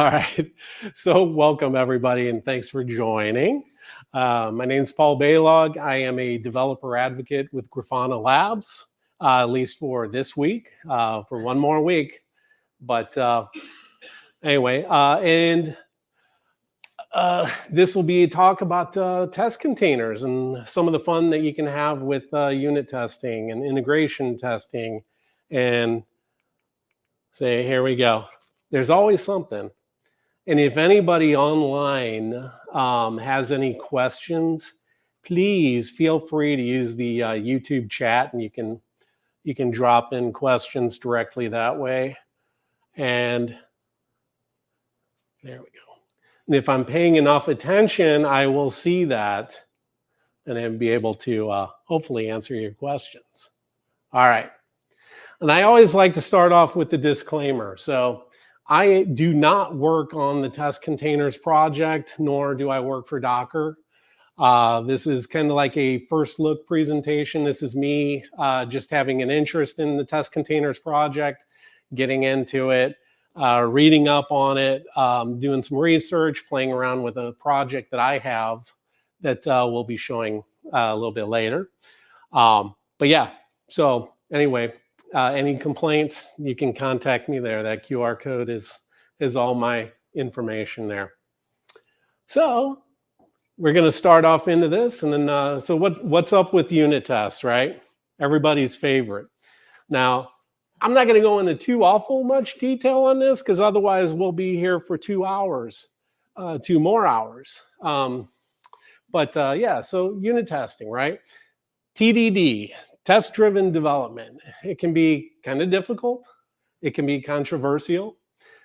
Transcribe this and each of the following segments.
All right, so welcome everybody and thanks for joining. My name is Paul Balogh. I am a developer advocate with Grafana Labs, at least for this week, for one more week. But anyway, this will be a talk about test containers and some of the fun that you can have with unit testing and integration testing. And say, here we go. There's always something. And if anybody online has any questions, please feel free to use the YouTube chat, and you can drop in questions directly that way. And there we go. And if I'm paying enough attention, I will see that and then be able to hopefully answer your questions. All right. And I always like to start off with the disclaimer. So I do not work on the Testcontainers project, nor do I work for Docker. This is kind of like a first look presentation. This is me just having an interest in the Testcontainers project, getting into it, reading up on it, doing some research, playing around with a project that I have that we'll be showing a little bit later. But yeah, so anyway. Any complaints, you can contact me there. That QR code is all my information there. So we're going to start off into this. And then, so what's up with unit tests, right? Everybody's favorite. Now, I'm not going to go into too awful much detail on this because otherwise we'll be here for 2 hours, 2 more hours. Yeah, so unit testing, right? TDD. Test-driven development. It can be kind of difficult. It can be controversial.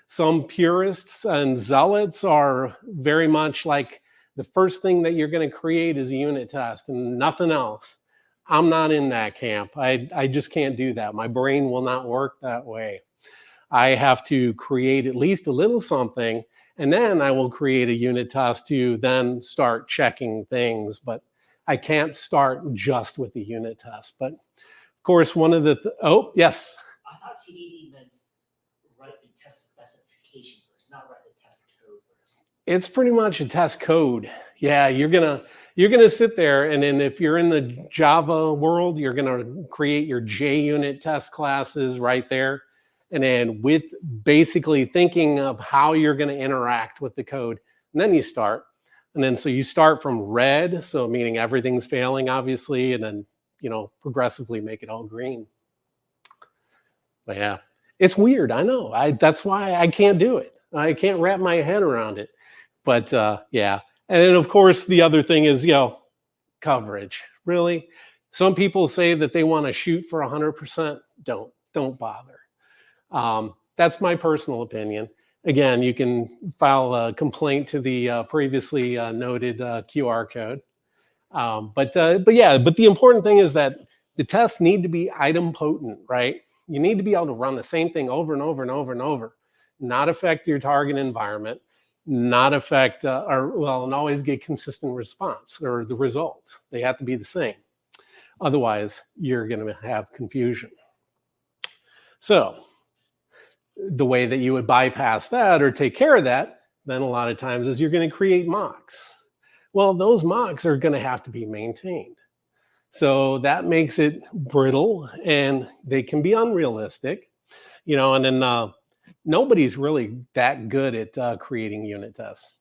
Some purists and zealots are very much like the first thing that you're going to create is a unit test and nothing else. I'm not in that camp. I just can't do that. My brain will not work that way. I have to create at least a little something, and then I will create a unit test to then start checking things. But I can't start just with the unit test. But of course, one of the, oh, yes. I thought TDD meant write the test specification first, not write the test code first. It's pretty much a test code. Yeah, you're gonna sit there, and then if you're in the Java world, you're gonna create your JUnit test classes right there. And then with basically thinking of how you're gonna interact with the code, and then you start. And then so you start from red, so meaning everything's failing, obviously, and then, you know, progressively make it all green. But yeah, it's weird, I know. That's why I can't do it. I can't wrap my head around it. But yeah, and then of course the other thing is, you know, coverage. Really, some people say that they want to shoot for 100%. Don't bother. That's my personal opinion. Again, you can file a complaint to the previously noted QR code. But the important thing is that the tests need to be idempotent, right? You need to be able to run the same thing over and over and over and over, not affect your target environment, not affect, and always get consistent response or the results. They have to be the same. Otherwise, you're going to have confusion. So the way that you would bypass that or take care of that, then a lot of times is you're going to create mocks. Well, those mocks are going to have to be maintained. So that makes it brittle and they can be unrealistic, you know, and then nobody's really that good at creating unit tests,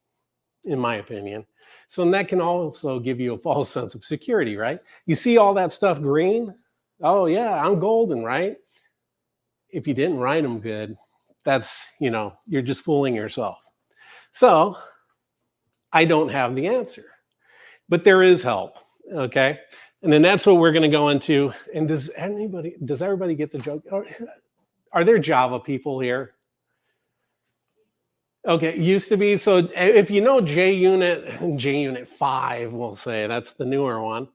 in my opinion. So that can also give you a false sense of security, right? You see all that stuff green? Oh yeah, I'm golden, right? If you didn't write them good, that's, you know, you're just fooling yourself. So I don't have the answer, but there is help, okay? And then that's what we're going to go into. And does everybody get the joke? Are there Java people here? Okay, used to be. So if you know JUnit 5, we'll say, that's the newer one.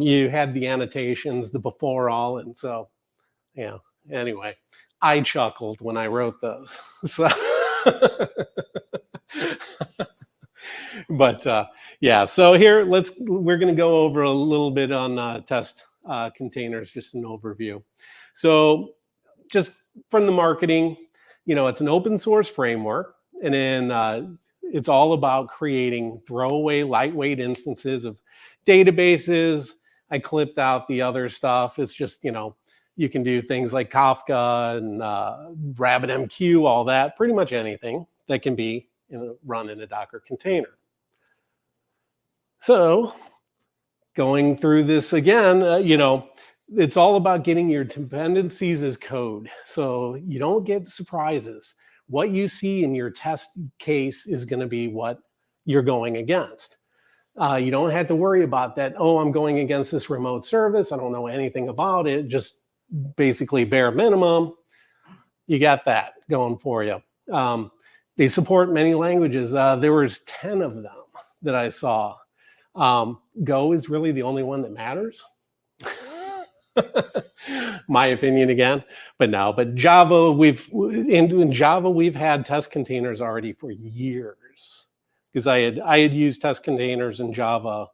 You had the annotations, the before all, and so, yeah, anyway. I chuckled when I wrote those. So, but yeah. So here, we're going to go over a little bit on test containers, just an overview. So, just from the marketing, you know, it's an open source framework. And then it's all about creating throwaway, lightweight instances of databases. I clipped out the other stuff. It's just, you can do things like Kafka and RabbitMQ, all that, pretty much anything that can be run in a Docker container. So going through this again, it's all about getting your dependencies as code. So you don't get surprises. What you see in your test case is going to be what you're going against. You don't have to worry about that. Oh, I'm going against this remote service. I don't know anything about it. Just basically bare minimum. You got that going for you. They support many languages. There was 10 of them that I saw. Go is really the only one that matters. My opinion again, but Java, in Java we've had test containers already for years, because I had used test containers in Java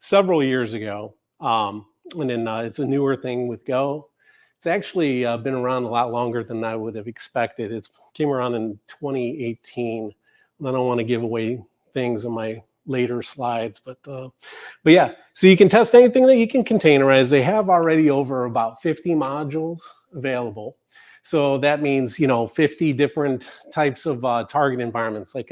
several years ago, and then it's a newer thing with Go. It's actually been around a lot longer than I would have expected. It came around in 2018, and I don't want to give away things in my later slides, but yeah, so you can test anything that you can containerize. They have already over about 50 modules available. So that means, 50 different types of target environments. Like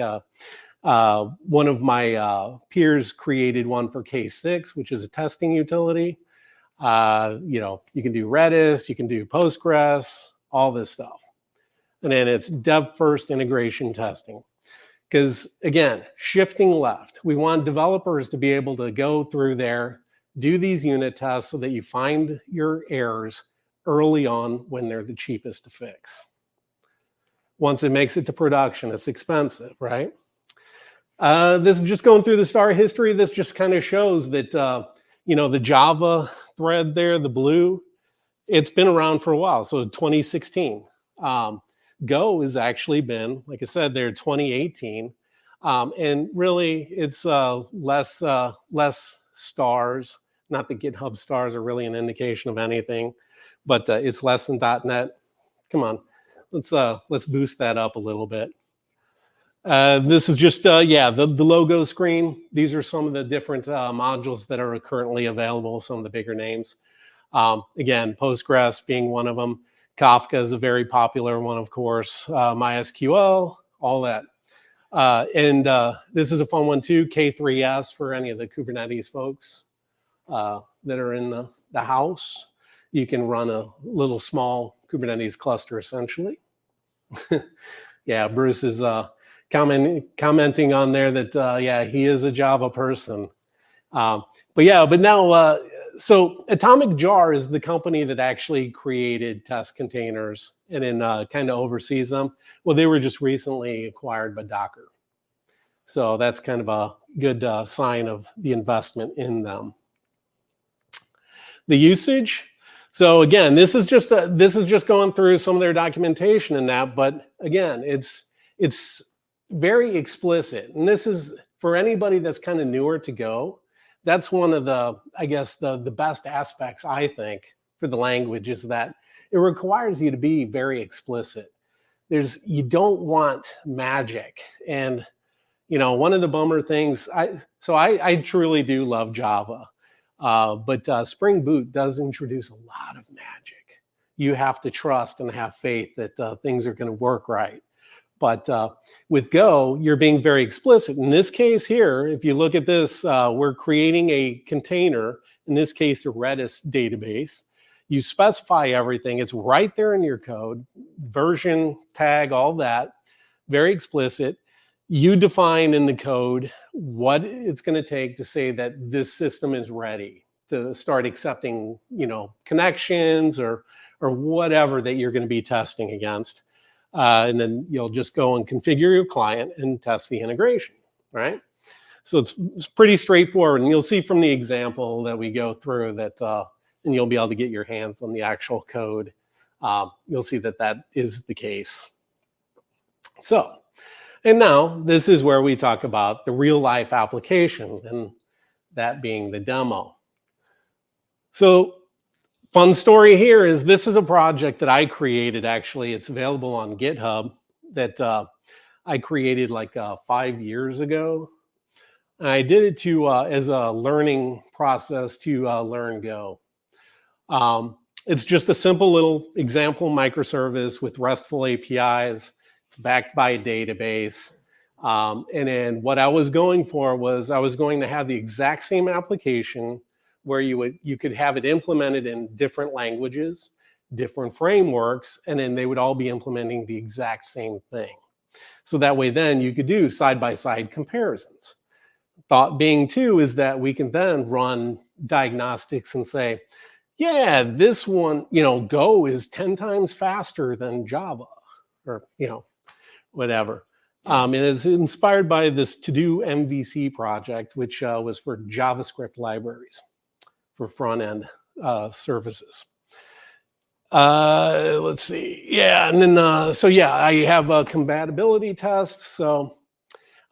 one of my peers created one for K6, which is a testing utility. You can do Redis, you can do Postgres, all this stuff. And then it's dev first integration testing. Because again, shifting left, we want developers to be able to go through there, do these unit tests so that you find your errors early on when they're the cheapest to fix. Once it makes it to production, it's expensive, right? This is just going through the star history. This just kind of shows that, the Java thread there, the blue, it's been around for a while. So 2016. Go has actually been, like I said, there 2018, and really it's less stars. Not that GitHub stars are really an indication of anything, but it's less than .NET. Come on, let's boost that up a little bit. This is just the logo screen. These are some of the different modules that are currently available. Some of the bigger names. Again, Postgres being one of them. Kafka is a very popular one, of course. MySQL, all that. And this is a fun one too, K3S for any of the Kubernetes folks that are in the house. You can run a little small Kubernetes cluster essentially. Yeah, Bruce is commenting on there that, he is a Java person. But now, so AtomicJar is the company that actually created test containers and then kind of oversees them. Well, they were just recently acquired by Docker. So that's kind of a good sign of the investment in them. The usage. So again, this is just going through some of their documentation and that, but again, it's very explicit. And this is for anybody that's kind of newer to Go. That's one of the, I guess, the best aspects, I think, for the language is that it requires you to be very explicit. You don't want magic. And, one of the bummer things, I truly do love Java, but Spring Boot does introduce a lot of magic. You have to trust and have faith that things are going to work right. But with Go, you're being very explicit. In this case here, if you look at this, we're creating a container, in this case, a Redis database. You specify everything. It's right there in your code, version, tag, all that, very explicit. You define in the code what it's going to take to say that this system is ready to start accepting, connections or whatever that you're going to be testing against. And then you'll just go and configure your client and test the integration, right? So it's pretty straightforward. And you'll see from the example that we go through that, and you'll be able to get your hands on the actual code. You'll see that is the case. So, and now this is where we talk about the real life application, and that being the demo. So, fun story here is this is a project that I created, actually. It's available on GitHub that I created like 5 years ago. And I did it to as a learning process to learn Go. It's just a simple little example microservice with RESTful APIs. It's backed by a database. And then what I was going for was I was going to have the exact same application where you could have it implemented in different languages, different frameworks, and then they would all be implementing the exact same thing. So that way then you could do side-by-side comparisons. Thought being too is that we can then run diagnostics and say, yeah, this one, Go is 10 times faster than Java, or, whatever. And it's inspired by this to-do MVC project, which was for JavaScript libraries for front-end services. Let's see. Yeah, and then, so yeah, I have a compatibility test. So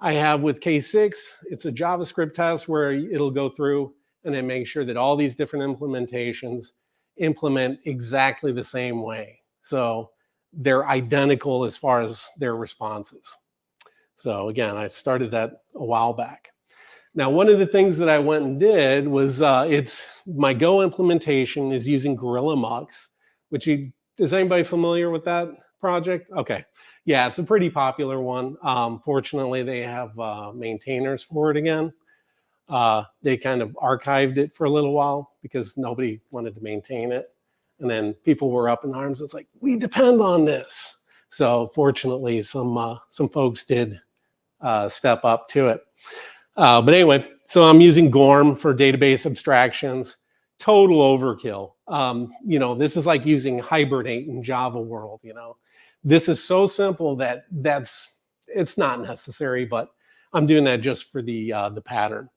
I have with K6, it's a JavaScript test where it'll go through and then make sure that all these different implementations implement exactly the same way. So they're identical as far as their responses. So again, I started that a while back. Now, one of the things that I went and did was my Go implementation is using Gorilla Mux, which is anybody familiar with that project? Okay. Yeah, it's a pretty popular one. Fortunately, they have maintainers for it again. They kind of archived it for a little while because nobody wanted to maintain it. And then people were up in arms. It's like, we depend on this. So fortunately, some folks did step up to it. But anyway, so I'm using GORM for database abstractions. Total overkill. This is like using Hibernate in Java world, This is so simple that it's not necessary, but I'm doing that just for the pattern.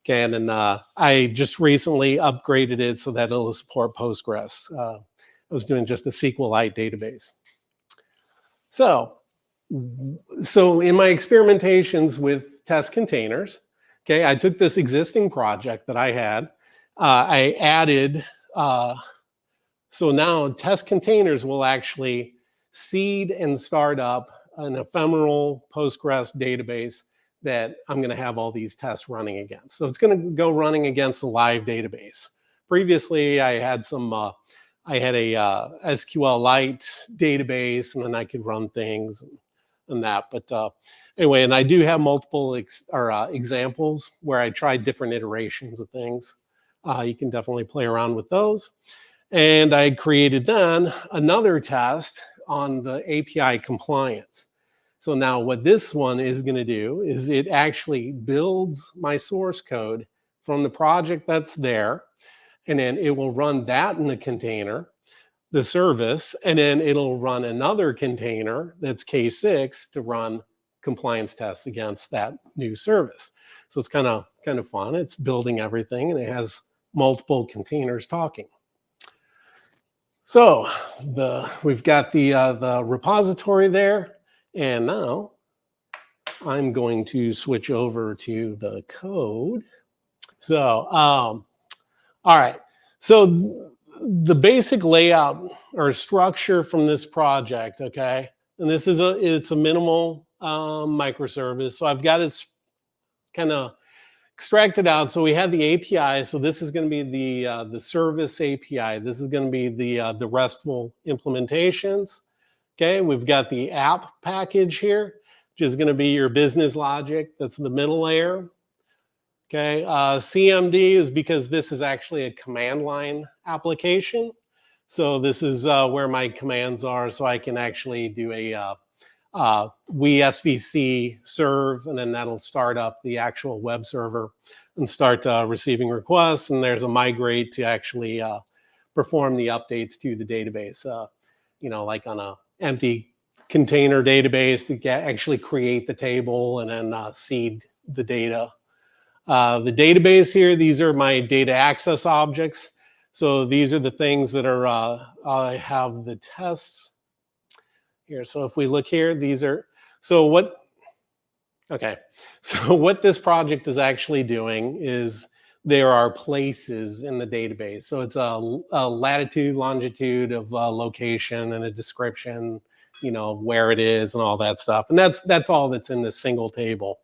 Okay, and then I just recently upgraded it so that it'll support Postgres. I was doing just a SQLite database. So in my experimentations with Testcontainers, okay, I took this existing project that I had. I added, so now Testcontainers will actually seed and start up an ephemeral Postgres database that I'm going to have all these tests running against. So it's going to go running against a live database. Previously, I had a SQLite database, and then I could run things and that. But anyway, and I do have multiple examples where I tried different iterations of things. You can definitely play around with those. And I created then another test on the API compliance. So now what this one is going to do is it actually builds my source code from the project that's there, and then it will run that in the container, the service, and then it'll run another container that's K6 to run compliance tests against that new service. So it's kind of fun. It's building everything, and it has multiple containers talking. So we've got the repository there. And now I'm going to switch over to the code. So, all right. So the basic layout or structure from this project, okay? And this is it's a minimal microservice. So I've got it kind of extracted out. So we had the API. So this is going to be the service API. This is going to be the RESTful implementations. Okay, we've got the app package here, which is going to be your business logic. That's the middle layer. Okay, CMD is because this is actually a command line application. So this is where my commands are. So I can actually do a WeeSVC serve, and then that'll start up the actual web server and start receiving requests. And there's a migrate to actually perform the updates to the database. Like on a empty container database to actually create the table and then seed the data. The database here, these are my data access objects. So these are the things that are, I have the tests here. So if we look here, these are, so what this project is actually doing is there are places in the database. So it's a latitude, longitude of location and a description you know, where it is and all that stuff. And that's all that's in this single table.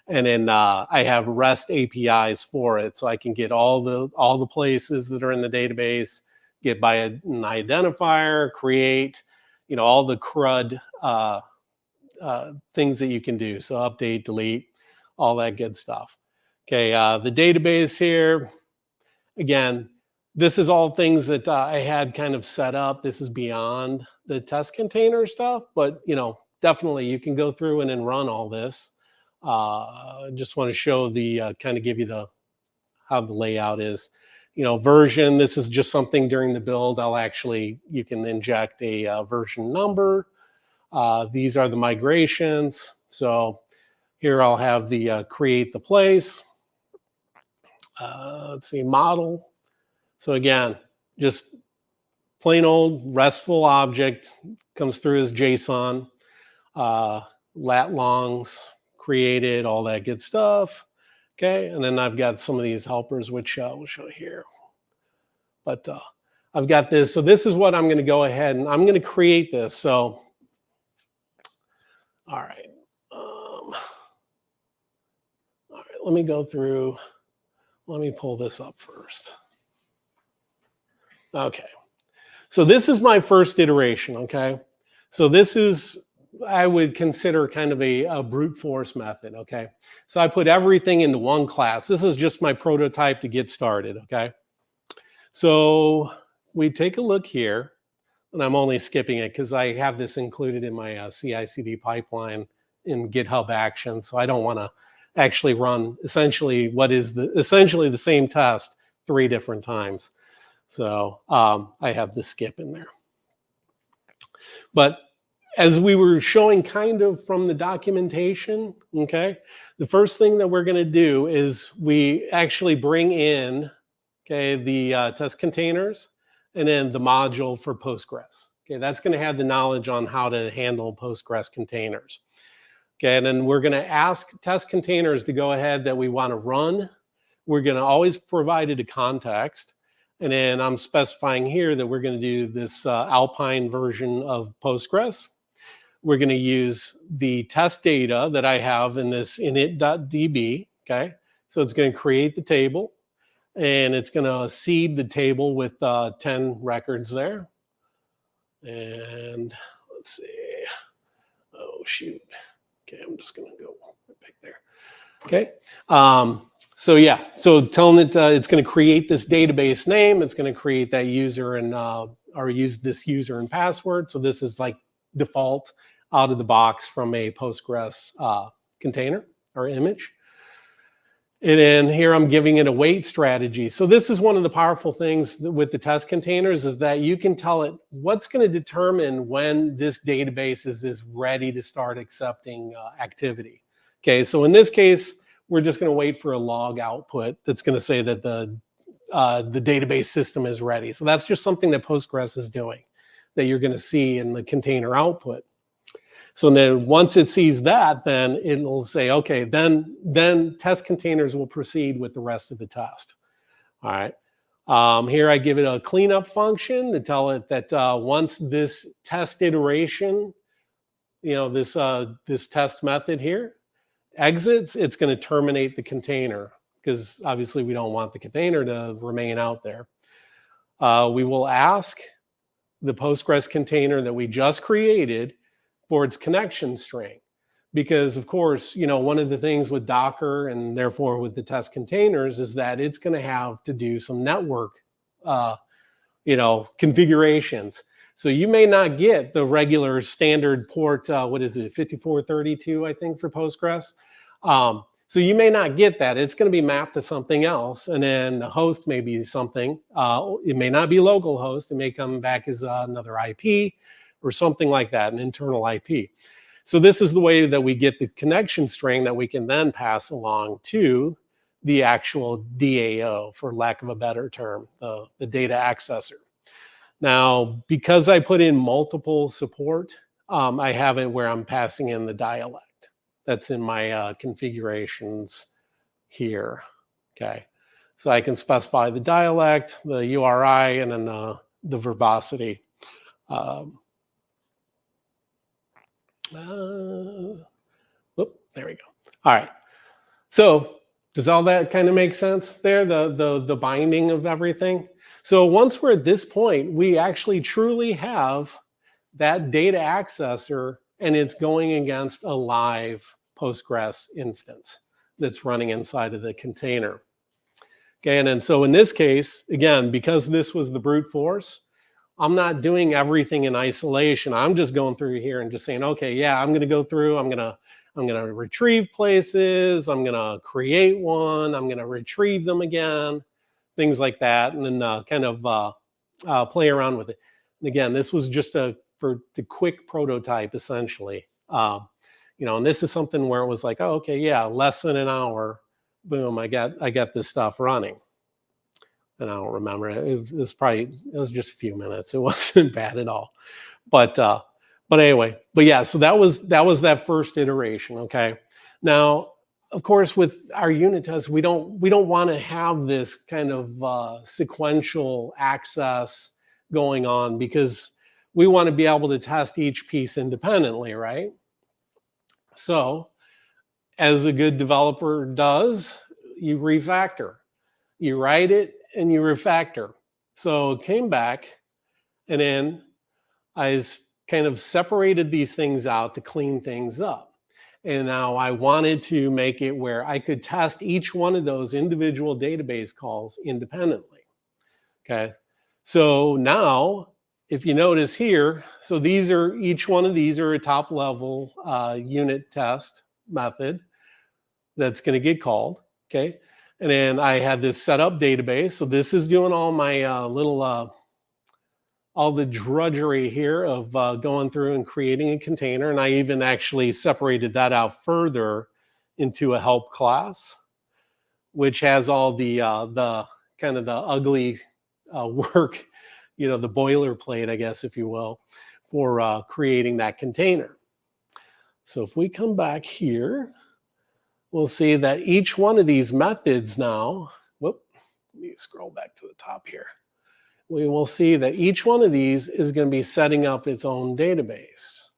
And then I have REST APIs for it, so I can get all the places that are in the database, get by an identifier, create, you know, all the CRUD things that you can do. So update, delete, all that good stuff. Okay, the database here, again, this is all things that I had kind of set up. This is beyond the test container stuff, but you know, definitely you can go through and then run all this. Just want to show the kind of give you how the layout is. You know, version, this is just something during the build. You can inject a version number. These are the migrations. So here I'll have the create the place. Let's see, model. So again, just plain old RESTful object, comes through as JSON, lat longs, created, all that good stuff. Okay, and then I've got some of these helpers, which we'll show here. But I've got this. So this is what I'm going to go ahead and I'm going to create this. So, all right. All right, let me go through. Let me pull this up first. Okay. So this is my first iteration, okay? So this is, I would consider kind of a brute force method, okay? So I put everything into one class. This is just my prototype to get started, okay? So we take a look here, and I'm only skipping it because I have this included in my CI/CD pipeline in GitHub Actions. So I don't want to actually run essentially essentially the same test 3 different times. So I have the skip in there. But as we were showing kind of from the documentation, okay, the first thing that we're going to do is we actually bring in, okay, the test containers and then the module for Postgres. Okay, that's going to have the knowledge on how to handle Postgres containers. Okay, and then we're going to ask test containers to go ahead that we want to run. We're going to always provide it a context. And then I'm specifying here that we're going to do this Alpine version of Postgres. We're going to use the test data that I have in this init.db, okay? So it's going to create the table, and it's going to seed the table with 10 records there. And let's see. Oh, shoot. Okay, I'm just going to go back there. Okay. So yeah, so telling it it's going to create this database name. It's going to create that user and or use this user and password. So this is like default out of the box from a Postgres container or image. And then here I'm giving it a wait strategy. So this is one of the powerful things with the test containers is that you can tell it what's going to determine when this database is ready to start accepting activity. Okay, so in this case, we're just going to wait for a log output that's going to say that the database system is ready. So that's just something that Postgres is doing that you're going to see in the container output. So then once it sees that, then it'll say, okay, then test containers will proceed with the rest of the test. All right. Here I give it a cleanup function to tell it that once this test iteration, you know, this test method here, exits, it's going to terminate the container because obviously we don't want the container to remain out there. We will ask the Postgres container that we just created for its connection string because of course, you know, one of the things with Docker and therefore with the test containers is that it's going to have to do some network, you know, configurations. So you may not get the regular standard port, what is it, 5432, I think, for Postgres. So you may not get that. It's going to be mapped to something else. And then the host may be something. It may not be localhost. It may come back as another IP or something like that, an internal IP. So this is the way that we get the connection string that we can then pass along to the actual DAO, for lack of a better term, the data accessor. Now, because I put in multiple support, I have it where I'm passing in the dialect. That's in my configurations here, okay? So I can specify the dialect, the URI, and then the verbosity. Whoop, there we go. All right. So does all that kind of make sense there? The binding of everything. So once we're at this point, we actually truly have that data accessor, and it's going against a live Postgres instance that's running inside of the container. Okay, and then so in this case, again, because this was the brute force, I'm not doing everything in isolation. I'm just going through here and just saying, okay, yeah, I'm going to go through. I'm going to retrieve places. I'm going to create one. I'm going to retrieve them again, things like that, and then kind of play around with it. And again, this was just for the quick prototype, essentially. And this is something where it was like, oh, okay, yeah, less than an hour, boom, I got this stuff running. And I don't remember. It was just a few minutes. It wasn't bad at all. But anyway, but yeah, so that was that first iteration. Okay. Now, of course, with our unit tests, we don't want to have this kind of sequential access going on, because we want to be able to test each piece independently, right? So, as a good developer does, you refactor. You write it and you refactor. So it came back, and then I kind of separated these things out to clean things up. And now I wanted to make it where I could test each one of those individual database calls independently. Okay. So now, if you notice here, so each one of these are a top level unit test method that's going to get called. Okay. And then I had this setup database. So this is doing all my all the drudgery here of going through and creating a container. And I even actually separated that out further into a help class, which has all the kind of the ugly work, the boilerplate, I guess, if you will, for creating that container. So if we come back here, we'll see that each one of these methods now, let me scroll back to the top here. We will see that each one of these is going to be setting up its own database.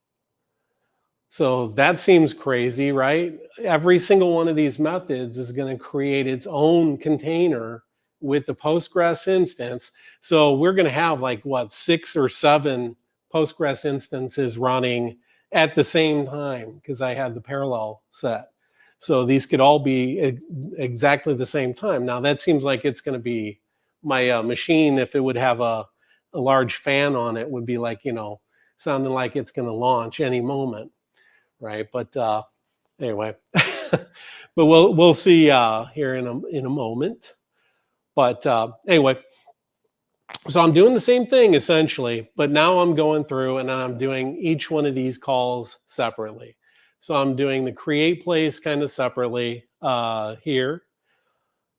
So that seems crazy, right? Every single one of these methods is going to create its own container with the Postgres instance. So we're going to have 6 or 7 Postgres instances running at the same time, because I had the parallel set. So these could all be exactly the same time. Now that seems like it's going to be my machine, if it would have a large fan on it, would be sounding like it's going to launch any moment, right? But anyway, but we'll see here in a moment. But anyway, so I'm doing the same thing essentially, but now I'm going through and I'm doing each one of these calls separately. So I'm doing the create place kind of separately here.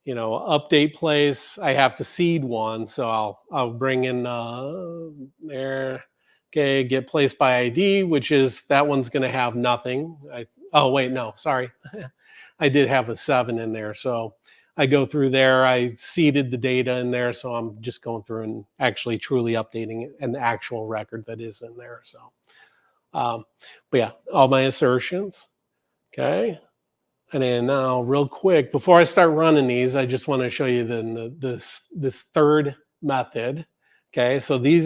Update place, I have to seed one, so I'll bring in there. Okay, get place by ID, which is that one's going to have nothing. Oh wait, no, sorry, I did have a 7 in there, so I go through there. I seeded the data in there, so I'm just going through and actually truly updating an actual record that is in there. So, but yeah, all my assertions. Okay. And then now, real quick, before I start running these, I just want to show you this third method. Okay, so this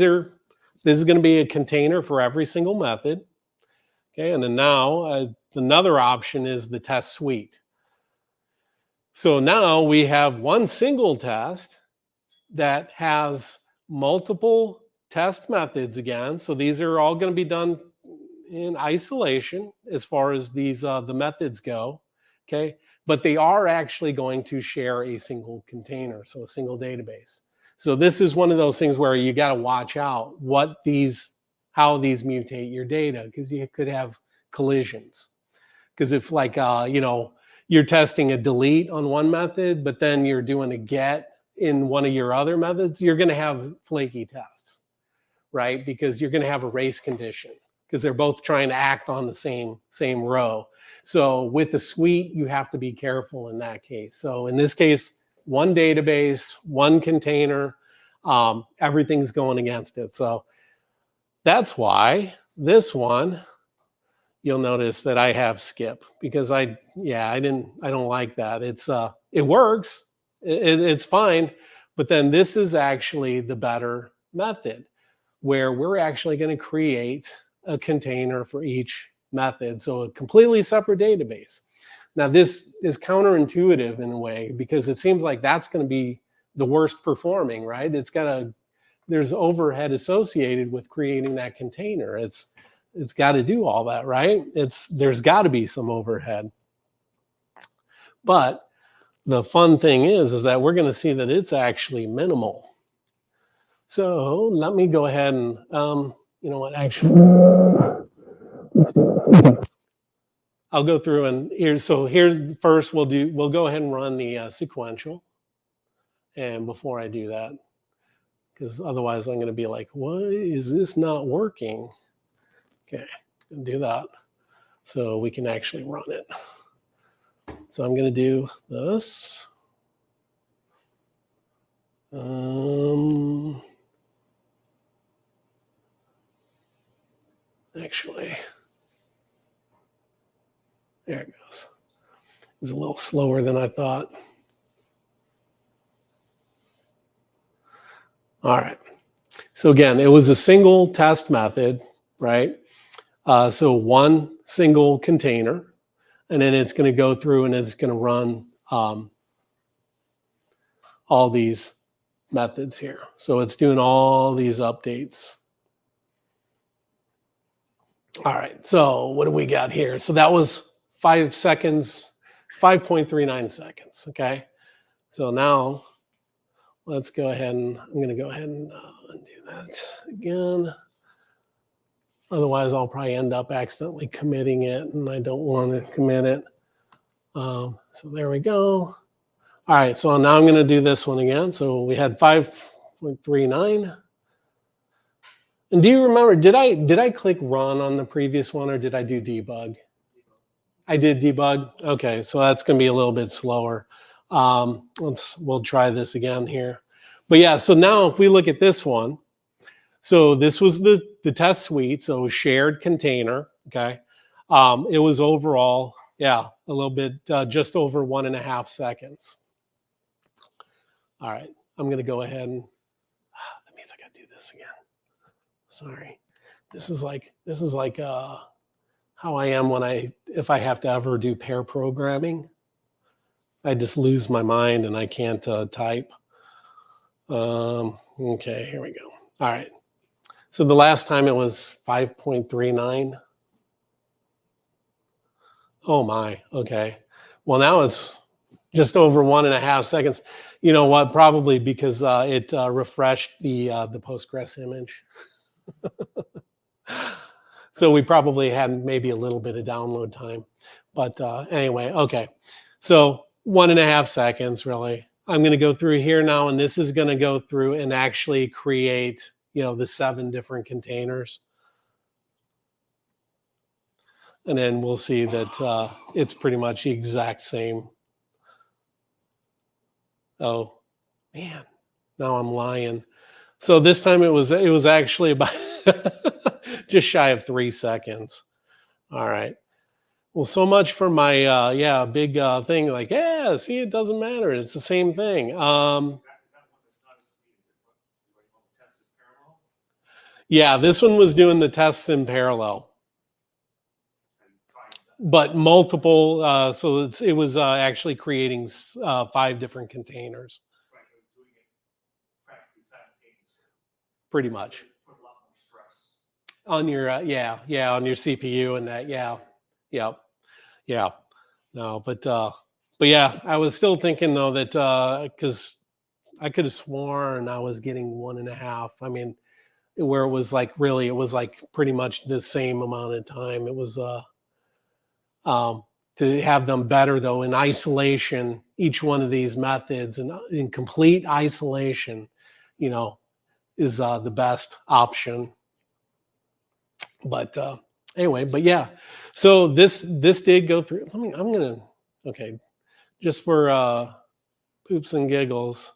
is going to be a container for every single method. Okay, and then now another option is the test suite. So now we have one single test that has multiple test methods again. So these are all going to be done in isolation as far as these the methods go. Okay, but they are actually going to share a single container, so a single database. So this is one of those things where you got to watch out how these mutate your data, because you could have collisions. Because if you're testing a delete on one method, but then you're doing a get in one of your other methods, you're going to have flaky tests, right? Because you're going to have a race condition, because they're both trying to act on the same row. So with the suite, you have to be careful in that case. So in this case, one database, one container, everything's going against it. So that's why this one, you'll notice that I have skip because I don't like that. It works, it's fine, but then this is actually the better method where we're actually going to create a container for each method. So a completely separate database. Now this is counterintuitive in a way because it seems like that's going to be the worst performing, right? There's overhead associated with creating that container. It's got to do all that, right? There's got to be some overhead. But the fun thing is that we're going to see that it's actually minimal. So let me go ahead and, you know what, actually, I'll go through and here first we'll go ahead and run the sequential. And before I do that, because otherwise I'm going to be like, why is this not working? Okay, do that so we can actually run it. So I'm going to do this. Actually, there it goes. It's a little slower than I thought. All right. So again, it was a single test method, right? So one single container, and then it's going to go through and it's going to run all these methods here. So it's doing all these updates. All right, so what do we got here? So that was 5 seconds, 5.39 seconds, okay? So now let's go ahead and I'm going to go ahead and undo that again. Otherwise, I'll probably end up accidentally committing it, and I don't want to commit it. So there we go. All right, so now I'm going to do this one again. So we had 5.39. And do you remember, did I click run on the previous one, or did I do debug? I did debug. Okay, so that's going to be a little bit slower. We'll try this again here. But yeah, so now if we look at this one, so this was the test suite, so shared container, okay? It was overall, yeah, a little bit, just over 1.5 seconds. All right, I'm gonna go ahead and, that means I gotta do this again. Sorry, this is like how I am if I have to ever do pair programming. I just lose my mind and I can't type. Okay, here we go. All right. So the last time it was 5.39. Oh my, okay. Well, now it's just over 1.5 seconds. You know what? Probably because it refreshed the Postgres image. So we probably had maybe a little bit of download time. But anyway, okay. So 1.5 seconds, really. I'm going to go through here now, and this is going to go through and actually create, you know, the 7 different containers. And then we'll see that it's pretty much the exact same. Oh, man, now I'm lying. So this time it was actually about just shy of 3 seconds. All right. Well, so much for my big thing. Like, yeah, see, it doesn't matter. It's the same thing. Yeah, this one was doing the tests in parallel, but multiple. So it was actually creating 5 different containers. Pretty much. On your on your CPU and that, yeah. No, but yeah, I was still thinking though that because I could have sworn I was getting 1.5. I mean, where it was like really, it was like pretty much the same amount of time. It was to have them better though in isolation, each one of these methods and in complete isolation, you know, is the best option. But anyway, but yeah, so this did go through. I'm gonna, okay, just for poops and giggles,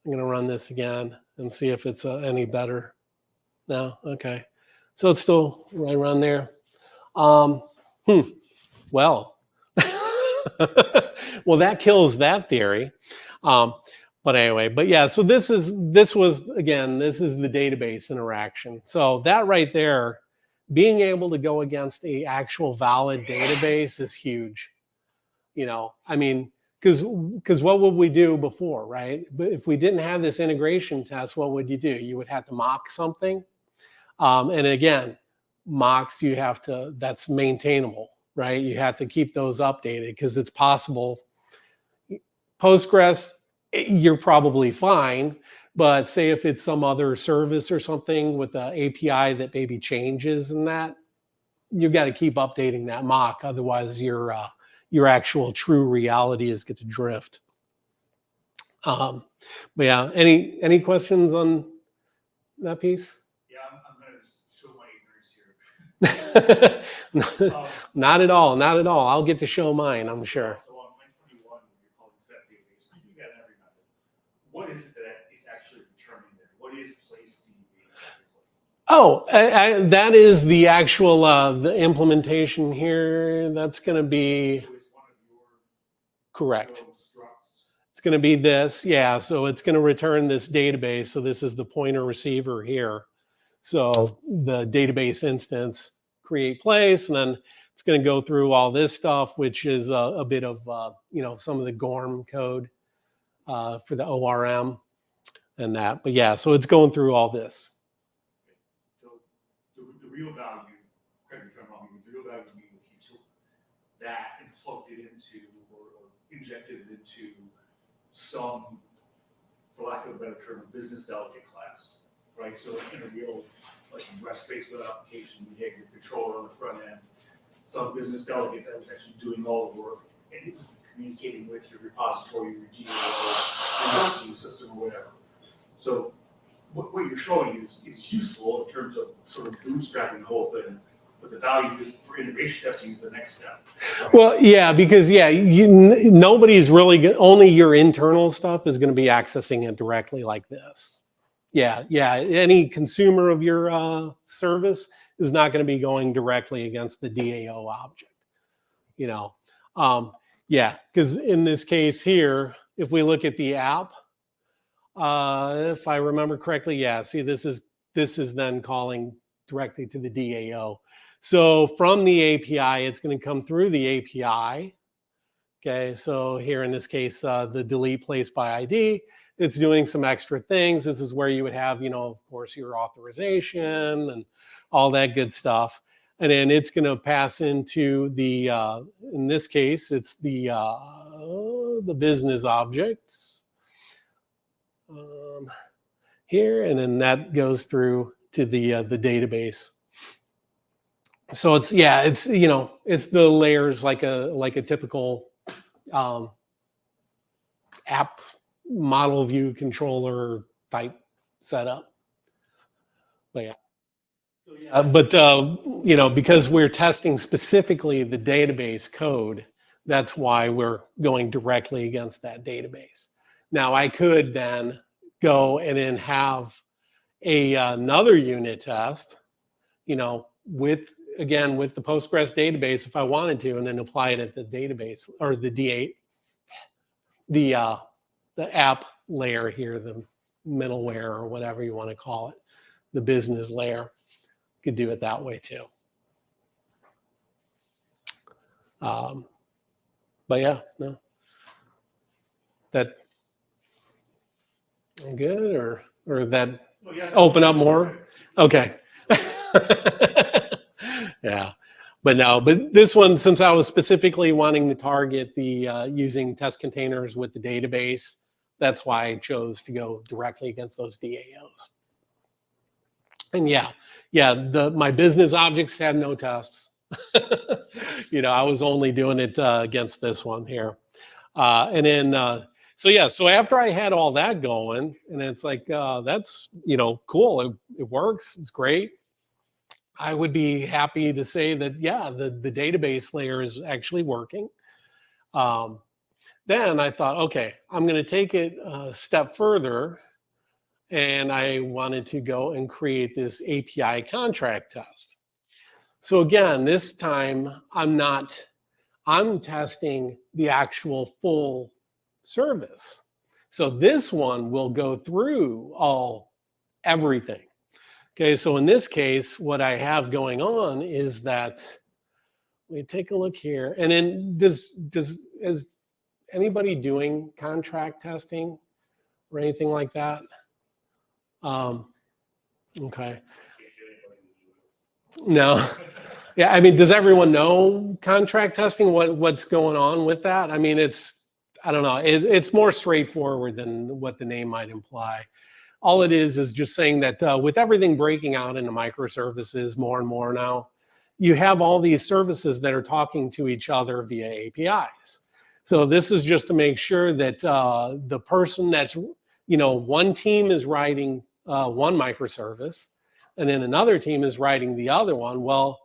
I'm gonna run this again and see if it's any better now. Okay, so it's still right around there. Well, well, that kills that theory. But anyway, but yeah, so this is the database interaction. So that right there, being able to go against a actual valid database is huge. You know, I mean, because what would we do before, right? But if we didn't have this integration test, what would you do? You would have to mock something. And again, mocks that's maintainable, right? You have to keep those updated because it's possible. Postgres, you're probably fine, but say if it's some other service or something with an API that maybe changes in that, you've got to keep updating that mock. Otherwise, your actual true reality is going to drift. But yeah, any questions on that piece? Yeah, I'm going to show my ignorance here. Not at all, not at all. I'll get to show mine, I'm sure. So on line 21, you're calling set database. You do that in every method. What is it that is actually returning there? What is place DB exactly? Oh, that is the actual the implementation here. That's going to be So it's one of your correct. structs. It's going to be this, yeah. So it's going to return this database. So this is the pointer receiver here. So the database instance, create place, and then it's going to go through all this stuff, which is a bit of some of the GORM code for the ORM and that. But yeah, so it's going through all this. So the real value, correct me if I'm wrong, the real value would be if you took that and plugged it into or injected it into some, for lack of a better term, a business delegate class, right? So in a real like REST-based web application, you have your controller on the front end, some business delegate that was actually doing all the work and it was communicating with your repository, your DAO, your messaging system, or whatever. So what you're showing is useful in terms of sort of bootstrapping the whole thing, but the value is for integration testing is the next step. Right? Well, yeah, because nobody's really only your internal stuff is going to be accessing it directly like this. Yeah. Any consumer of your service is not going to be going directly against the DAO object. Yeah, because in this case here, if we look at the app, if I remember correctly, yeah. See, this is then calling directly to the DAO. So from the API, it's going to come through the API. Okay, so here in this case, the delete place by ID, it's doing some extra things. This is where you would have, of course, your authorization and all that good stuff. And then it's going to pass into the, in this case, it's the business objects here, and then that goes through to the database. So it's it's the layers like a typical app model view controller type setup. But yeah. So yeah, because we're testing specifically the database code, that's why we're going directly against that database. Now I could then go and then have another unit test, with the Postgres database if I wanted to, and then apply it at the database or the app layer here, the middleware or whatever you want to call it, the business layer. Could do it that way too. But yeah, no. That good or that open up more? Okay. Yeah. But this one, since I was specifically wanting to target the using Testcontainers with the database, that's why I chose to go directly against those DAOs. And my business objects had no tests. I was only doing it against this one here. And then, so after I had all that going, and it's like, that's, cool. It works. It's great. I would be happy to say that, the database layer is actually working. Then I thought, okay, I'm going to take it a step further. And I wanted to go and create this API contract test. So again, this time I'm testing the actual full service. So this one will go through everything. Okay, so in this case, what I have going on is that, we take a look here, and then is anybody doing contract testing or anything like that? Okay. No. Yeah, I mean, does everyone know contract testing? What's going on with that? I mean, I don't know. It's more straightforward than what the name might imply. All it is just saying that with everything breaking out into microservices more and more now, you have all these services that are talking to each other via APIs. So this is just to make sure that the person that's, one team is writing one microservice, and then another team is writing the other one. Well,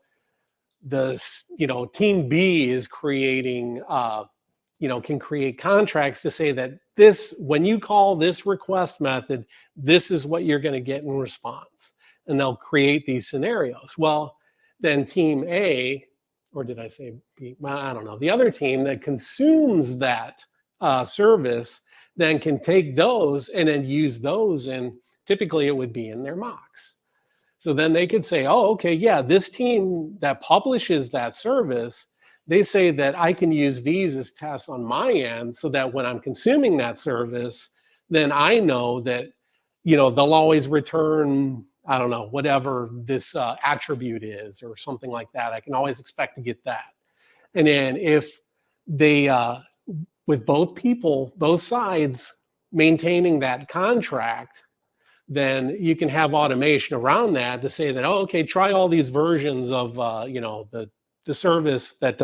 team B is creating, can create contracts to say that when you call this request method, this is what you're going to get in response. And they'll create these scenarios. Well, then team A, or did I say B? Well, I don't know. The other team that consumes that service then can take those and then use those, and typically it would be in their mocks. So then they could say, oh, okay, yeah, this team that publishes that service, they say that I can use these as tests on my end, so that when I'm consuming that service, then I know that, they'll always return, I don't know, whatever this attribute is or something like that. I can always expect to get that. And then if they, with both sides maintaining that contract, then you can have automation around that to say that, oh, okay, try all these versions of, the service that,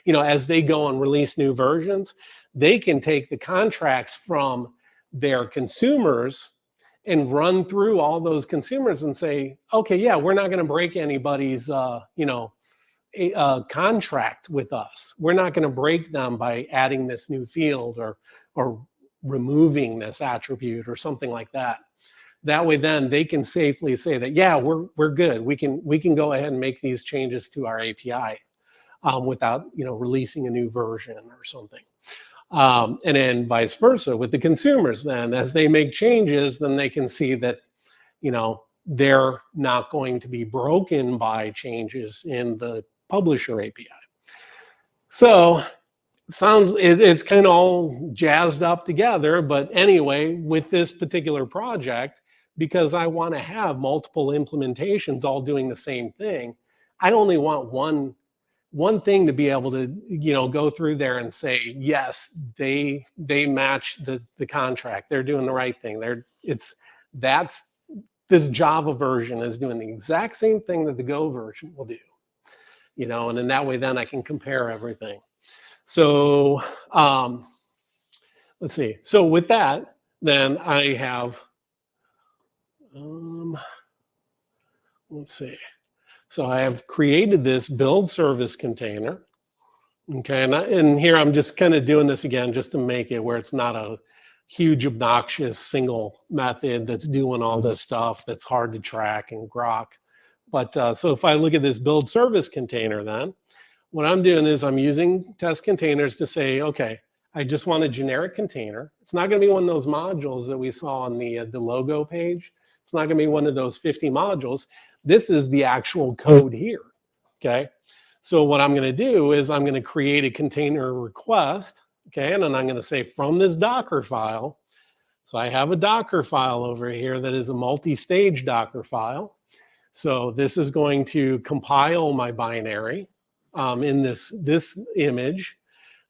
as they go and release new versions, they can take the contracts from their consumers and run through all those consumers and say, okay, yeah, we're not going to break anybody's, contract with us. We're not going to break them by adding this new field or removing this attribute or something like that. That way, then they can safely say that, yeah, we're good. We can go ahead and make these changes to our API without releasing a new version or something. And then vice versa with the consumers. Then, as they make changes, then they can see that they're not going to be broken by changes in the publisher API. So it's kind of all jazzed up together. But anyway, with this particular project, because I want to have multiple implementations all doing the same thing, I only want one thing to be able to go through there and say, yes, they match the contract, they're doing the right thing. This Java version is doing the exact same thing that the Go version will do, and in that way, then I can compare everything. So let's see. So with that, then I have, let's see. So I have created this build service container. Okay, and here I'm just kind of doing this again just to make it where it's not a huge, obnoxious single method that's doing all this stuff that's hard to track and grok. But so if I look at this build service container, then what I'm doing is I'm using Testcontainers to say, okay, I just want a generic container. It's not going to be one of those modules that we saw on the logo page. It's not going to be one of those 50 modules. This is the actual code here. Okay. So what I'm going to do is I'm going to create a container request. Okay. And then I'm going to say from this Dockerfile. So I have a Dockerfile over here that is a multi-stage Dockerfile. So this is going to compile my binary in this image.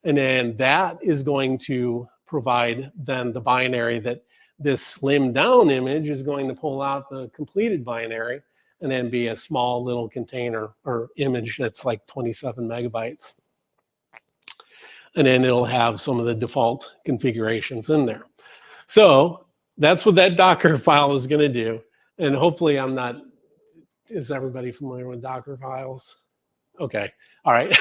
And then that is going to provide then the binary that this slimmed down image is going to pull out the completed binary and then be a small little container or image that's like 27 megabytes. And then it'll have some of the default configurations in there. So that's what that Dockerfile is going to do. And hopefully is everybody familiar with Dockerfiles? Okay, all right.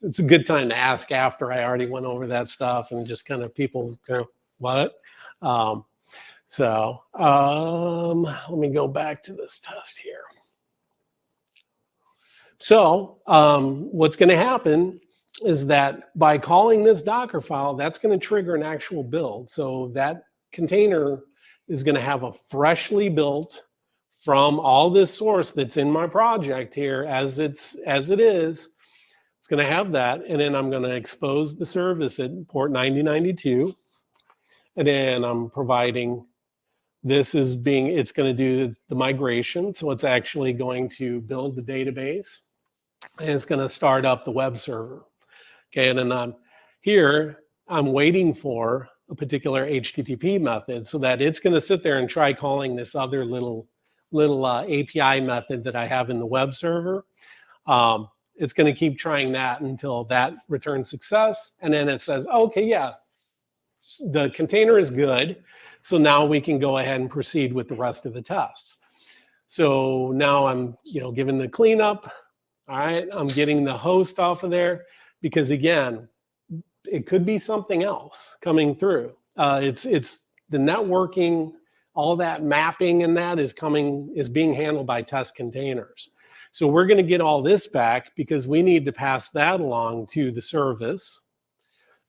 It's a good time to ask after I already went over that stuff and just kind of people go, what? Let me go back to this test here. So what's going to happen is that by calling this Dockerfile, that's going to trigger an actual build. So that container is going to have a freshly built from all this source that's in my project here as it is. It's going to have that, and then I'm going to expose the service at port 9092, and then I'm providing this is being, it's going to do the migration, so it's actually going to build the database, and it's going to start up the web server. Okay, and then here I'm waiting for a particular HTTP method so that it's going to sit there and try calling this other little API method that I have in the web server. It's going to keep trying that until that returns success. And then it says, okay, yeah, the container is good. So now we can go ahead and proceed with the rest of the tests. So now I'm, given the cleanup. All right, I'm getting the host off of there because again, it could be something else coming through. It's the networking, all that mapping and that is being handled by Testcontainers. So we're going to get all this back because we need to pass that along to the service,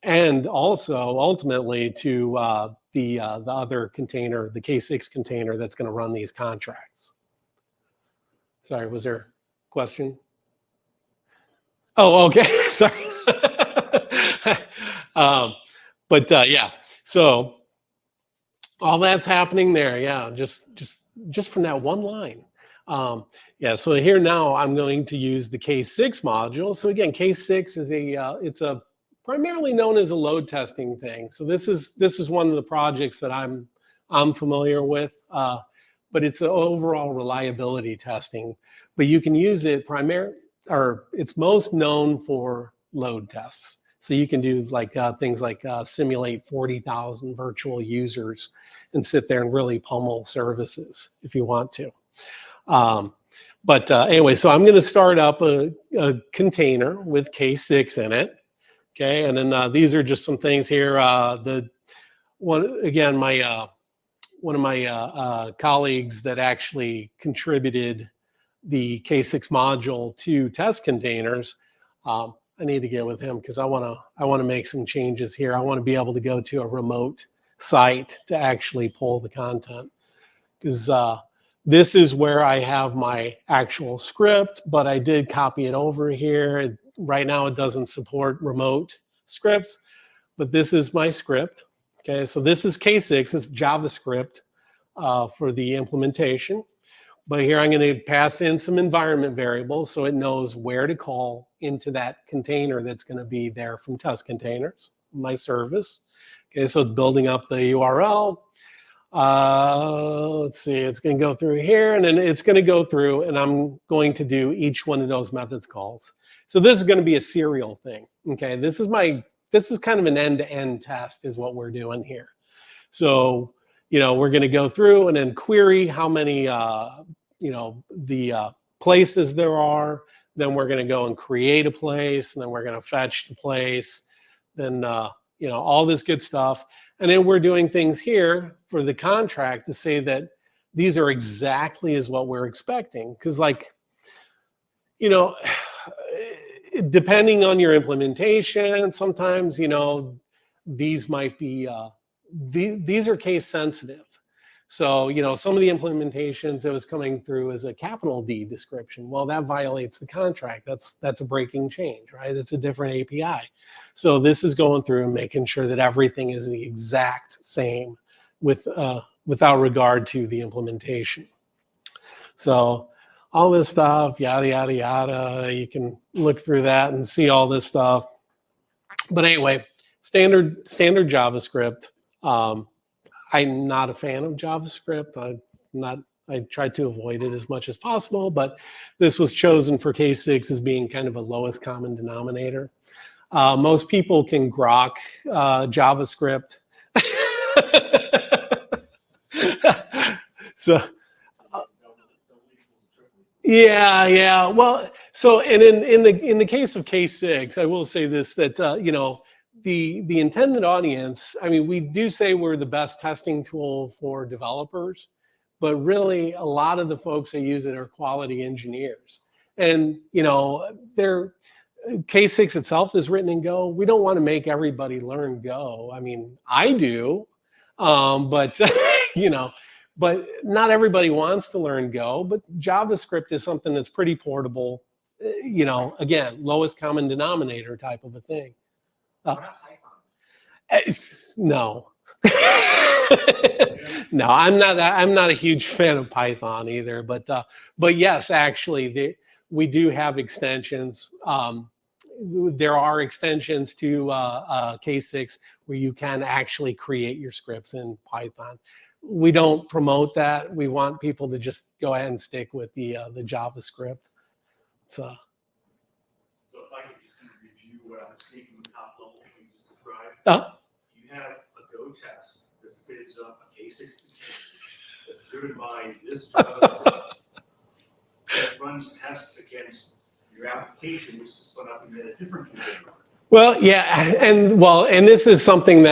and also ultimately to the other container, the K6 container that's going to run these contracts. Sorry, was there a question? Oh, okay. Sorry. Yeah. So all that's happening there. Yeah, just from that one line. Yeah, so here now I'm going to use the K6 module. So again, K6 is it's a primarily known as a load testing thing. So this is one of the projects that I'm familiar with, but it's an overall reliability testing. But you can use it it's most known for load tests. So you can do like things like simulate 40,000 virtual users and sit there and really pummel services if you want to. Anyway, so I'm going to start up a container with K6 in it. Okay, and then these are just some things here. One of my colleagues that actually contributed the K6 module to Testcontainers. I need to get with him because I want to make some changes here. I want to be able to go to a remote site to actually pull the content, because this is where I have my actual script, but I did copy it over here. Right now it doesn't support remote scripts, but this is my script. Okay, so this is K6, it's JavaScript for the implementation. But here I'm going to pass in some environment variables so it knows where to call into that container that's going to be there from Testcontainers, my service. Okay, so it's building up the URL. Let's see, it's going to go through here, and then it's going to go through, and I'm going to do each one of those methods calls. So this is going to be a serial thing. Okay, this is kind of an end-to-end test is what we're doing here. So, we're going to go through and then query how many, places there are. Then we're going to go and create a place, and then we're going to fetch the place. Then, all this good stuff. And then we're doing things here for the contract to say that these are exactly as what we're expecting. Because depending on your implementation, sometimes, these might be, these are case sensitive. So, some of the implementations that was coming through as a capital D description, well, that violates the contract. That's a breaking change, right? It's a different API. So this is going through and making sure that everything is the exact same without regard to the implementation. So all this stuff, yada, yada, yada, you can look through that and see all this stuff. But anyway, standard JavaScript. I'm not a fan of JavaScript. I try to avoid it as much as possible, but this was chosen for K6 as being kind of a lowest common denominator. Most people can grok JavaScript. So, yeah. Well, so and in the case of K6, I will say this, that the intended audience, I mean, we do say we're the best testing tool for developers, but really a lot of the folks that use it are quality engineers. And, you know, K6 itself is written in Go. We don't want to make everybody learn Go. I mean, I do, but, you know, but not everybody wants to learn Go. But JavaScript is something that's pretty portable. You know, again, lowest common denominator type of a thing. Why not Python? No. No, I'm not a huge fan of Python either, but yes, actually, we do have extensions. There are extensions to K6 where you can actually create your scripts in Python. We don't promote that. We want people to just go ahead and stick with the JavaScript. So if I could just kind of review what I'm seeing from the top level that you just described. You have a Go test that spins up a K6 container that's driven by this JavaScript that runs tests against your application, which is spun up in a different container. Well, yeah, and this is something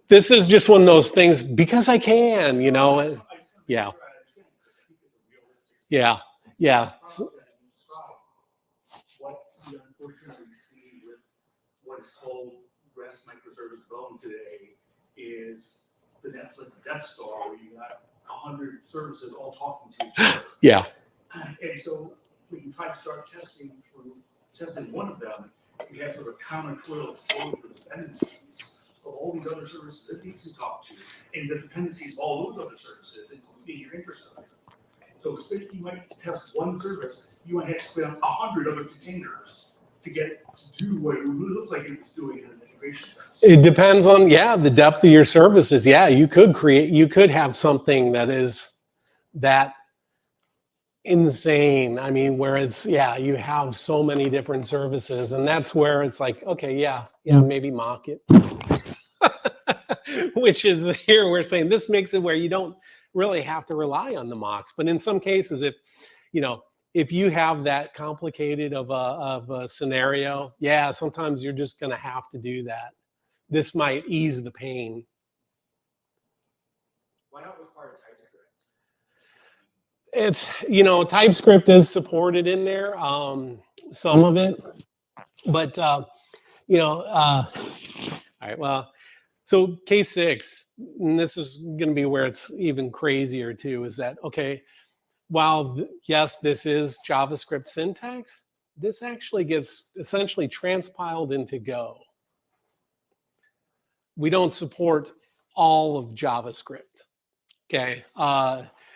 this is just one of those things because I can, you know. Yeah. Yeah. Yeah. What we unfortunately see with what is called REST microservice development today is the Netflix Death Star, where you got 100 services all talking to each other. Yeah. And so when you try to start testing one of them, you have sort of a counter-toil flowing for dependencies of all these other services that needs to talk to, and the dependencies of all those other services, including your infrastructure. So you might test one service, you might have to spin up 100 other containers to get it to do what it would look like it was doing in an integration test. It depends on, the depth of your services. Yeah, you could have something that is that insane. I mean, where it's, you have so many different services, and that's where it's like, okay, maybe mock it. Which is here we're saying this makes it where you don't really have to rely on the mocks. But in some cases, if you have that complicated of a scenario, sometimes you're just going to have to do that. This might ease the pain. Why not require TypeScript? It's, TypeScript is supported in there, some of it, but, all right, well, so K6, and this is going to be where it's even crazier too, is that, okay, while yes, this is JavaScript syntax, this actually gets essentially transpiled into Go. We don't support all of JavaScript, okay?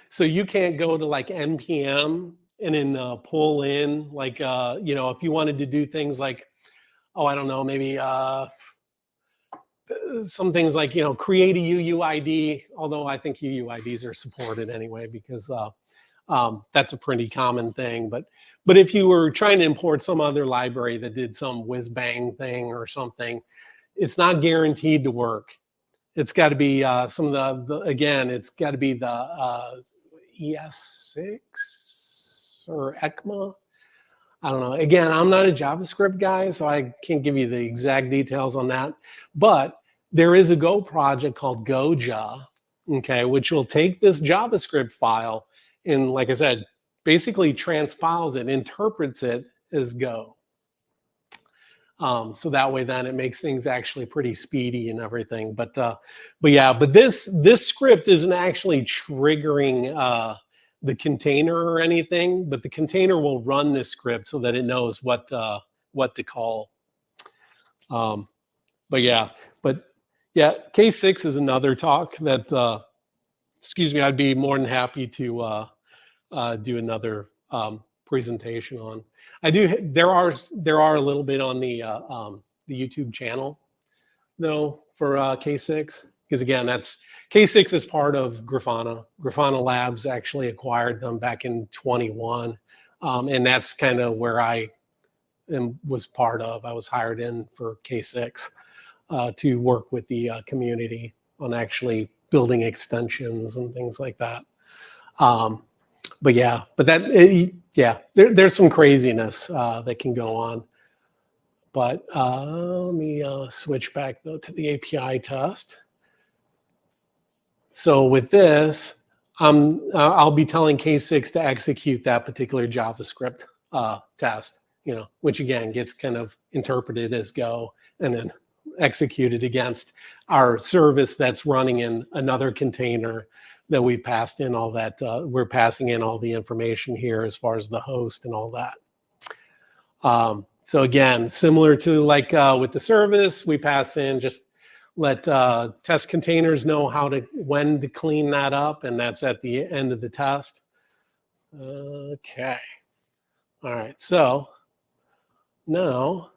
So you can't go to like NPM and then pull in like, if you wanted to do things like, I don't know, maybe some things like, create a UUID, although I think UUIDs are supported anyway, because that's a pretty common thing. But if you were trying to import some other library that did some whiz-bang thing or something, it's not guaranteed to work. It's got to be some of it's got to be the ES6 or ECMA. I don't know. Again, I'm not a JavaScript guy, so I can't give you the exact details on that. But there is a Go project called GoJa, okay, which will take this JavaScript file and, like I said, basically transpiles it, interprets it as Go. So that way, then it makes things actually pretty speedy and everything. But this script isn't actually triggering the container or anything, but the container will run this script so that it knows what to call. K6 is another talk that I'd be more than happy to do another presentation on. There are a little bit on the YouTube channel though for K6. Because again, K6 is part of Grafana. Grafana Labs actually acquired them back in 21. And that's kind of where I was part of. I was hired in for K6 to work with the community on actually building extensions and things like that. There's some craziness that can go on. But let me switch back though to the API test. So with this, I'll be telling K6 to execute that particular JavaScript test, which again gets kind of interpreted as go and then executed against our service that's running in another container that we passed in all that. We're passing in all the information here as far as the host and all that. So again, similar to like with the service, we pass in, just let test containers know when to clean that up, and that's at the end of the test. Okay. All right, so now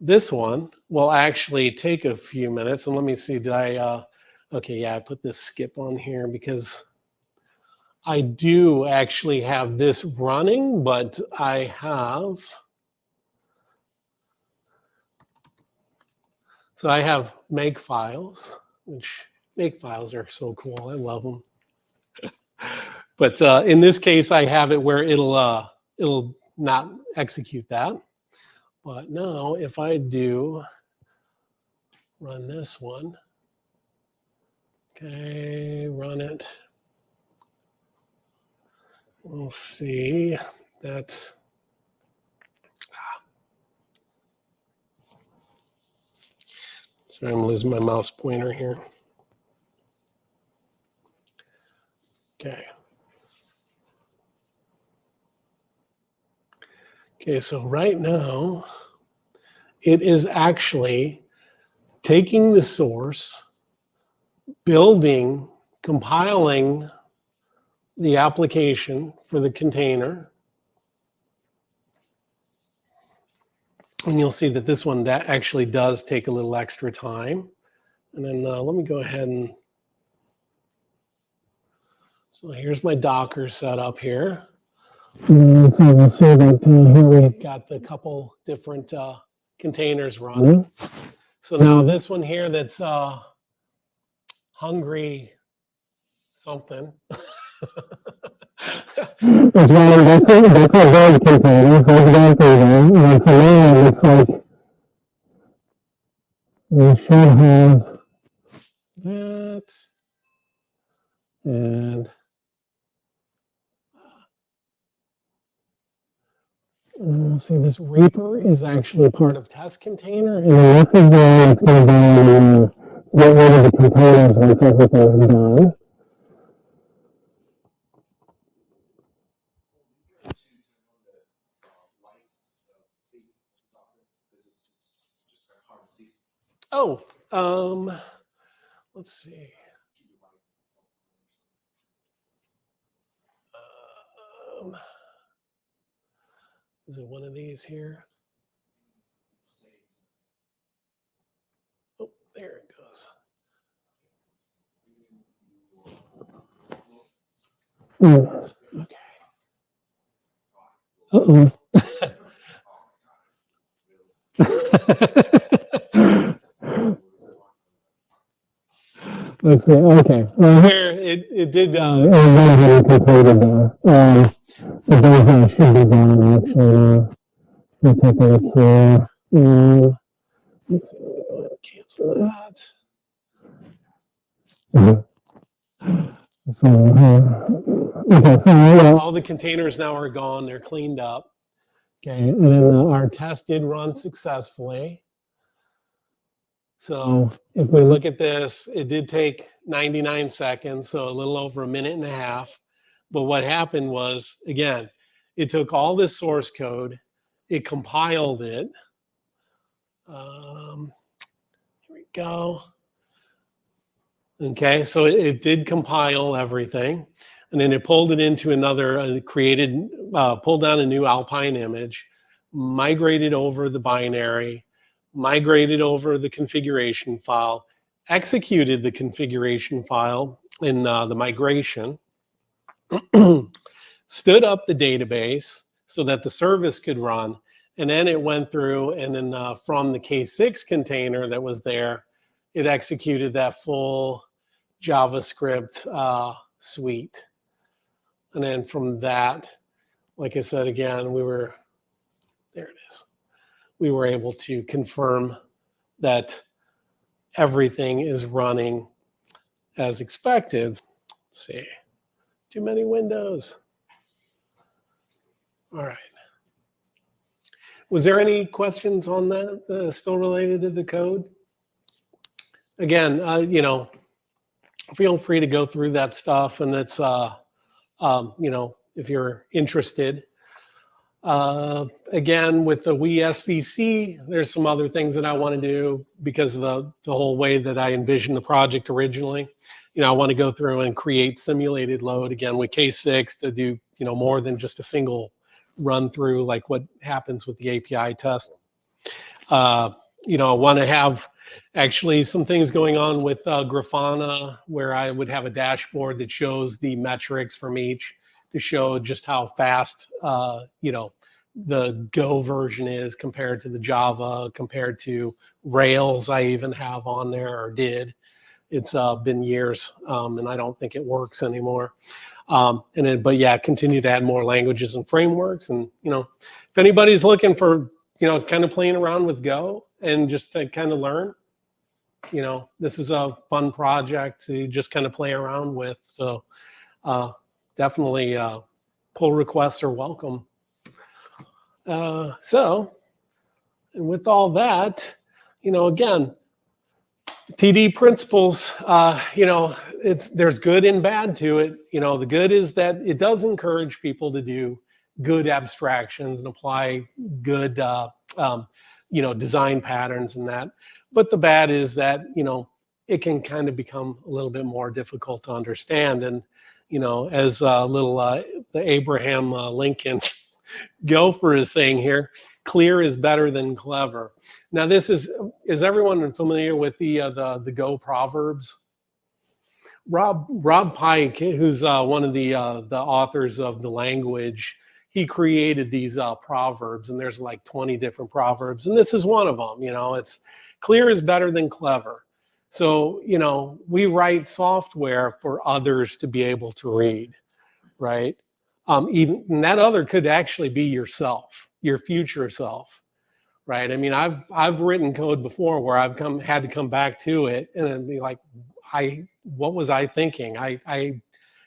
this one will actually take a few minutes, and let me see, did I, okay, yeah, I put this skip on here because I do actually have this running, but I have, so I have make files, which make files are so cool, I love them. But in this case, I have it where it'll not execute that. But now if I do run this one, okay, run it. We'll see, that's, sorry, I'm losing my mouse pointer here. Okay. Okay, so right now, it is actually taking the source, building, compiling the application for the container. And you'll see that this one, that actually does take a little extra time. And then let me go ahead and, so here's my Docker setup here. So we'll see that here we've got the couple different containers running. So now this one here that's hungry something. That's a bad container. So it's now looks like we should have that. And see, this Reaper is actually part of Testcontainer, and this is where it's going to go get rid of the containers once everything's done. Oh, let's see. Is it one of these here? Oh, there it goes. Okay. Uh-oh. Let's see. Okay. Well, here it did. It completed there. But those should be done actually. We'll take a look here. Let's see. We'll go ahead and cancel that. Okay. So all the containers now are gone. They're cleaned up. Okay. And then our test did run successfully. So if we look at this, it did take 99 seconds, so a little over a minute and a half. But what happened was, again, it took all this source code, it compiled it. Here we go. Okay, so it did compile everything, and then it pulled it into another, pulled down a new Alpine image, migrated over the binary, migrated over the configuration file, executed the configuration file in the migration, stood up the database so that the service could run, and then it went through and then from the K6 container that was there, it executed that full JavaScript suite. And then from that, like I said, again, there it is. We were able to confirm that everything is running as expected. Let's see, too many windows. All right. Was there any questions on that still related to the code? Again, you know, feel free to go through that stuff, and it's, you know, if you're interested. Again, with the WeeSVC, there's some other things that I want to do because of the whole way that I envisioned the project originally. You know, I want to go through and create simulated load again with K6 to do, you know, more than just a single run through like what happens with the API test. You know, I want to have actually some things going on with Grafana where I would have a dashboard that shows the metrics from each to show just how fast, you know, the Go version is compared to the Java, compared to Rails I even have on there or did. It's been years and I don't think it works anymore. But yeah, continue to add more languages and frameworks. And, you know, if anybody's looking for, you know, kind of playing around with Go and just to kind of learn, you know, this is a fun project to just kind of play around with. So definitely pull requests are welcome. So with all that, you know, again, TD principles, you know, there's good and bad to it. You know, the good is that it does encourage people to do good abstractions and apply good, you know, design patterns and that. But the bad is that, you know, it can kind of become a little bit more difficult to understand. And, you know, as the Abraham Lincoln Gopher is saying here, clear is better than clever. Now, this is everyone familiar with the Go proverbs? Rob Pike, who's one of the authors of the language, he created these proverbs, and there's like 20 different proverbs, and this is one of them. You know, it's clear is better than clever. So, you know, we write software for others to be able to read, right? Even and that other could actually be yourself, your future self, right? I mean, I've written code before where I've had to come back to it and be like, what was I thinking?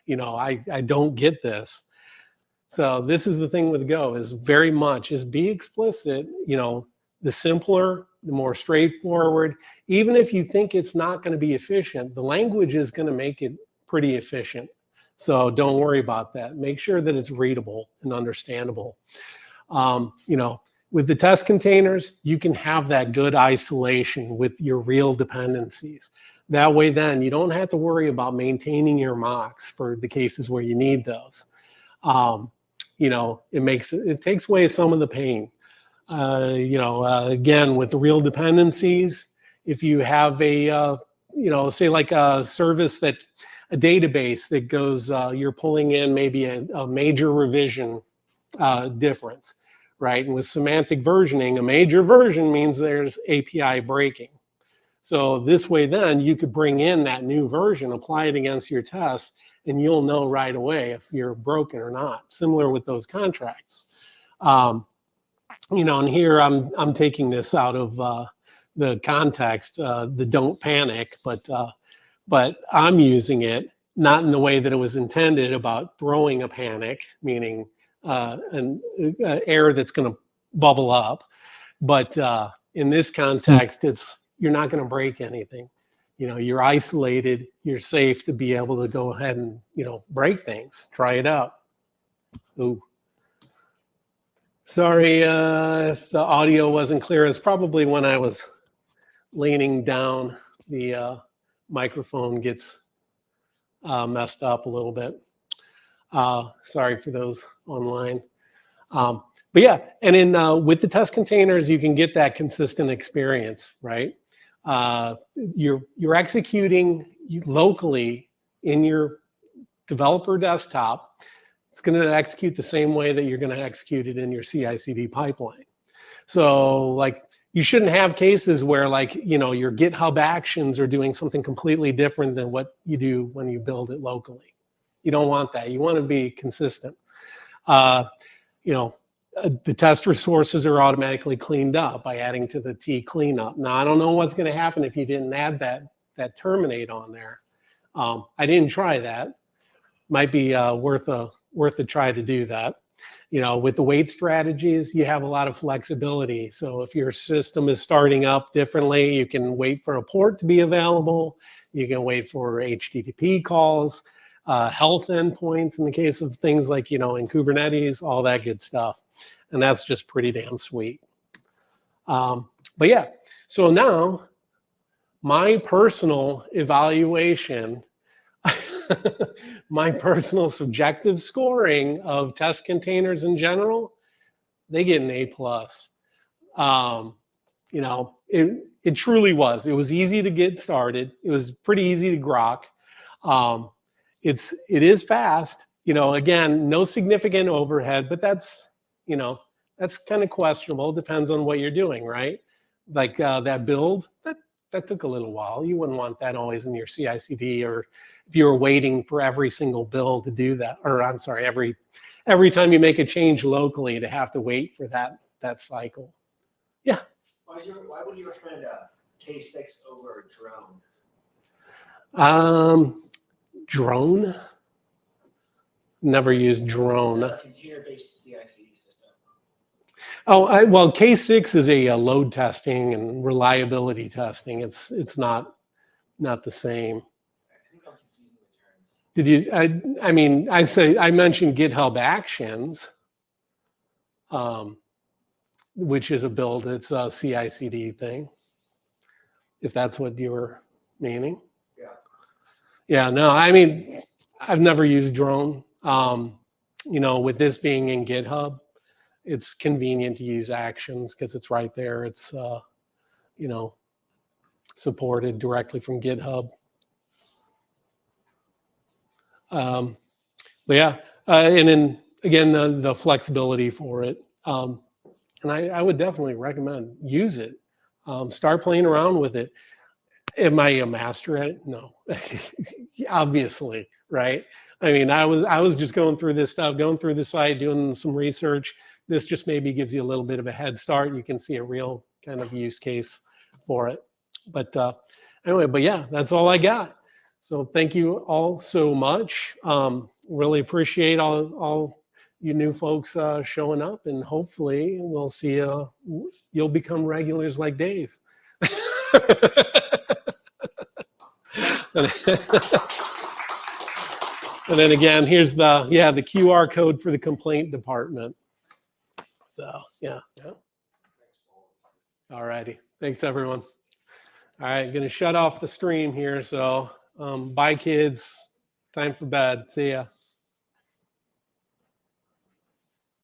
You know, I don't get this. So this is the thing with Go is very much is be explicit. You know, the simpler, the more straightforward. Even if you think it's not going to be efficient, the language is going to make it pretty efficient. So don't worry about that. Make sure that it's readable and understandable. You know, with the test containers, you can have that good isolation with your real dependencies. That way, then you don't have to worry about maintaining your mocks for the cases where you need those. You know, it takes away some of the pain. You know, again, with the real dependencies, if you have a, you know, say like a service that, a database that goes, you're pulling in maybe a major revision difference, right? And with semantic versioning, a major version means there's API breaking. So this way, then you could bring in that new version, apply it against your tests, and you'll know right away if you're broken or not. Similar with those contracts. You know, and here I'm taking this out of the context, the don't panic, but I'm using it not in the way that it was intended about throwing a panic, meaning an error that's going to bubble up. But in this context, you're not going to break anything. You know, you're isolated, you're safe to be able to go ahead and, you know, break things, try it out. Ooh. Sorry if the audio wasn't clear. It's probably when I was leaning down, the microphone gets messed up a little bit. Sorry for those online. But yeah, and in with the test containers, you can get that consistent experience, right? You're executing locally in your developer desktop. It's going to execute the same way that you're going to execute it in your CI/CD pipeline. So like you shouldn't have cases where like, you know, your GitHub actions are doing something completely different than what you do when you build it locally. You don't want that. You want to be consistent. You know, the test resources are automatically cleaned up by adding to the T cleanup. Now, I don't know what's going to happen if you didn't add that terminate on there. I didn't try that. Might be worth a try to do that. You know, with the wait strategies, you have a lot of flexibility. So if your system is starting up differently, you can wait for a port to be available. You can wait for HTTP calls, health endpoints in the case of things like, you know, in Kubernetes, all that good stuff. And that's just pretty damn sweet. But yeah, so now my personal evaluation, my personal subjective scoring of test containers in general, they get an A+. You know, it truly was. It was easy to get started. It was pretty easy to grok. It is fast. You know, again, no significant overhead, but that's, you know, that's kind of questionable. Depends on what you're doing, right? Like that build, that took a little while. You wouldn't want that always in your CI/CD, or if you were waiting for every single build to do that, or I'm sorry, every time you make a change locally to have to wait for that cycle. Yeah. Why would you recommend a K6 over a drone? Drone? Never used drone. It's a container-based CI/CD system. Oh, well, K6 is a load testing and reliability testing. It's not the same. I think I'm confusing the terms. Did you? I mean, I mentioned GitHub Actions, which is a build. It's a CI/CD thing. If that's what you were meaning. Yeah. Yeah. No, I mean, I've never used drone. You know, with this being in GitHub, it's convenient to use Actions because it's right there. It's you know, supported directly from GitHub. But yeah, and then again, the flexibility for it. And I would definitely recommend use it. Start playing around with it. Am I a master at it? No, obviously, right? I mean, I was just going through this stuff, going through the site, doing some research. This just maybe gives you a little bit of a head start. You can see a real kind of use case for it. But anyway, but yeah, that's all I got. So thank you all so much. Really appreciate all you new folks showing up, and hopefully we'll see you'll become regulars like Dave. And then again, here's the QR code for the complaint department. So yeah. All righty. Thanks everyone. All right, gonna shut off the stream here. So bye kids. Time for bed. See ya.